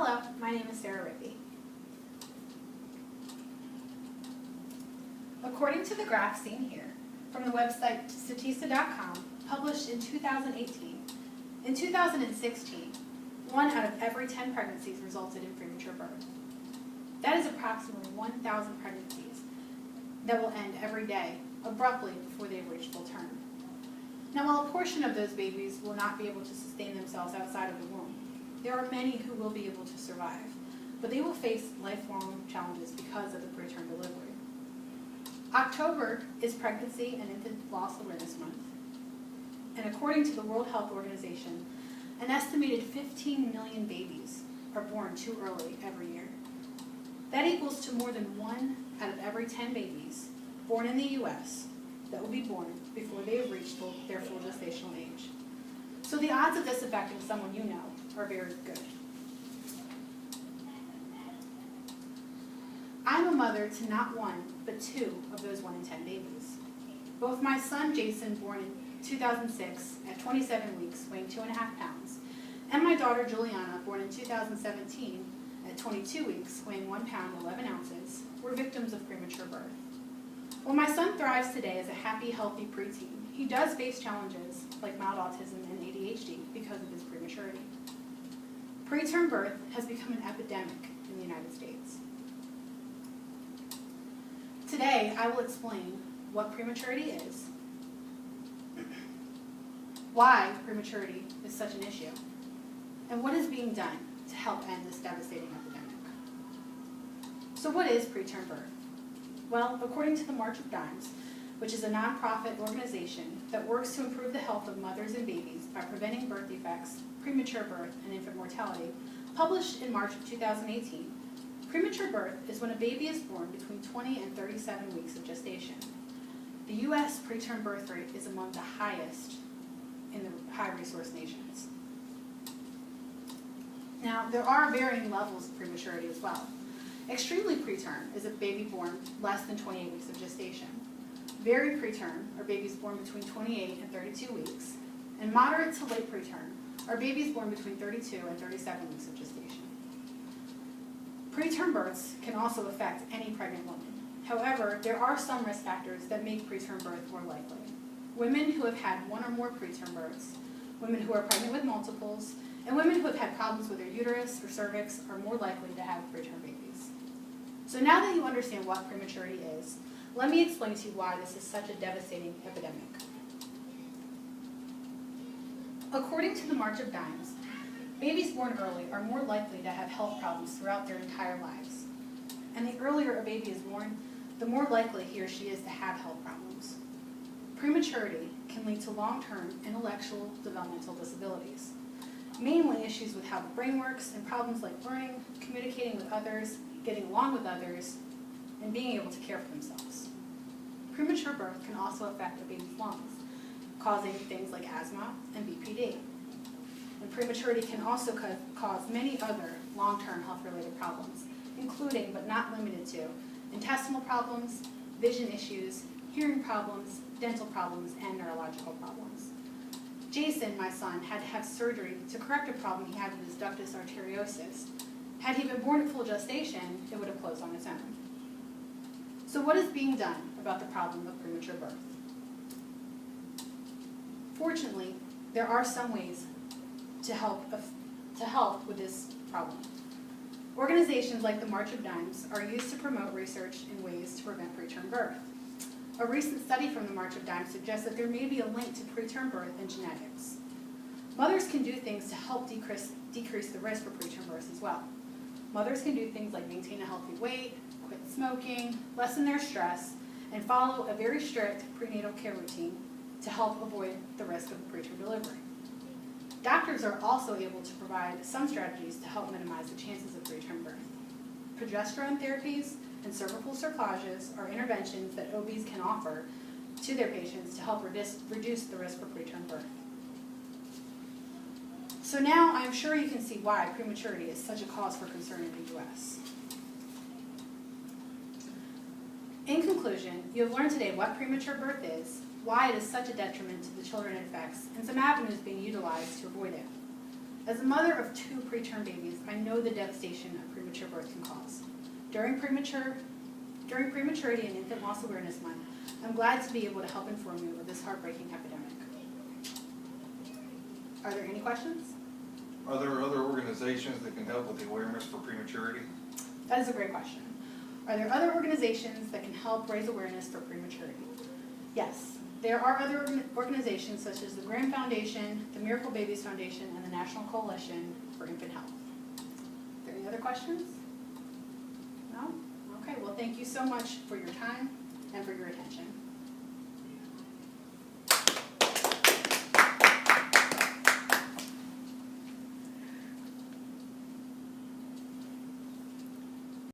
Hello, my name is Sarah Rippey. According to the graph seen here, from the website Statista.com, published in 2018, in 2016, 1 out of every 10 pregnancies resulted in premature birth. That is approximately 1,000 pregnancies that will end every day, abruptly before they've reached full term. Now, while a portion of those babies will not be able to sustain themselves outside of the womb, there are many who will be able to survive, but they will face lifelong challenges because of the preterm delivery. October is Pregnancy and Infant Loss Awareness Month, and according to the World Health Organization, an estimated 15 million babies are born too early every year. That equals to more than 1 out of every 10 babies born in the U.S. that will be born before they have reached their full gestational age. So the odds of this affecting someone you know are very good. I'm a mother to not 1, but 2 of those 1 in 10 babies. Both my son Jason, born in 2006 at 27 weeks, weighing 2.5 pounds, and my daughter Juliana, born in 2017 at 22 weeks, weighing 1 pound 11 ounces, were victims of premature birth. While my son thrives today as a happy, healthy preteen, he does face challenges like mild autism and ADHD because of his prematurity. Preterm birth has become an epidemic in the United States. Today, I will explain what prematurity is, why prematurity is such an issue, and what is being done to help end this devastating epidemic. So what is preterm birth? Well, according to the March of Dimes, which is a nonprofit organization that works to improve the health of mothers and babies by preventing birth defects, premature birth, and infant mortality, published in March of 2018, premature birth is when a baby is born between 20 and 37 weeks of gestation. The U.S. preterm birth rate is among the highest in the high-resource nations. Now, there are varying levels of prematurity as well. Extremely preterm is a baby born less than 28 weeks of gestation. Very preterm are babies born between 28 and 32 weeks. And moderate to late preterm are babies born between 32 and 37 weeks of gestation. Preterm births can also affect any pregnant woman. However, there are some risk factors that make preterm birth more likely. Women who have had 1 or more preterm births, women who are pregnant with multiples, and women who have had problems with their uterus or cervix are more likely to have preterm babies. So now that you understand what prematurity is, let me explain to you why this is such a devastating epidemic. According to the March of Dimes, babies born early are more likely to have health problems throughout their entire lives. And the earlier a baby is born, the more likely he or she is to have health problems. Prematurity can lead to long-term intellectual developmental disabilities, mainly issues with how the brain works and problems like learning, communicating with others, getting along with others, and being able to care for themselves. Premature birth can also affect a baby's lungs, causing things like asthma and BPD. And prematurity can also cause many other long-term health-related problems, including but not limited to intestinal problems, vision issues, hearing problems, dental problems, and neurological problems. Jason, my son, had to have surgery to correct a problem he had with his ductus arteriosus. Had he been born at full gestation, it would have closed on its own. So what is being done about the problem of premature birth? Fortunately, there are some ways to help with this problem. Organizations like the March of Dimes are used to promote research in ways to prevent preterm birth. A recent study from the March of Dimes suggests that there may be a link to preterm birth and genetics. Mothers can do things to help decrease the risk for preterm birth as well. Mothers can do things like maintain a healthy weight, quit smoking, lessen their stress, and follow a very strict prenatal care routine to help avoid the risk of a preterm delivery. Doctors are also able to provide some strategies to help minimize the chances of preterm birth. Progesterone therapies and cervical cerclages are interventions that OBs can offer to their patients to help reduce the risk for preterm birth. So now I'm sure you can see why prematurity is such a cause for concern in the U.S. In conclusion, you have learned today what premature birth is, why it is such a detriment to the children it affects, and some avenues being utilized to avoid it. As a mother of 2 preterm babies, I know the devastation a premature birth can cause. During Prematurity and Infant Loss Awareness Month, I'm glad to be able to help inform you of this heartbreaking epidemic. Are there any questions? Are there other organizations that can help with the awareness for prematurity? That is a great question. Are there other organizations that can help raise awareness for prematurity? Yes, there are other organizations such as the Graham Foundation, the Miracle Babies Foundation, and the National Coalition for Infant Health. Are there any other questions? No? Okay, well, thank you so much for your time and for your attention.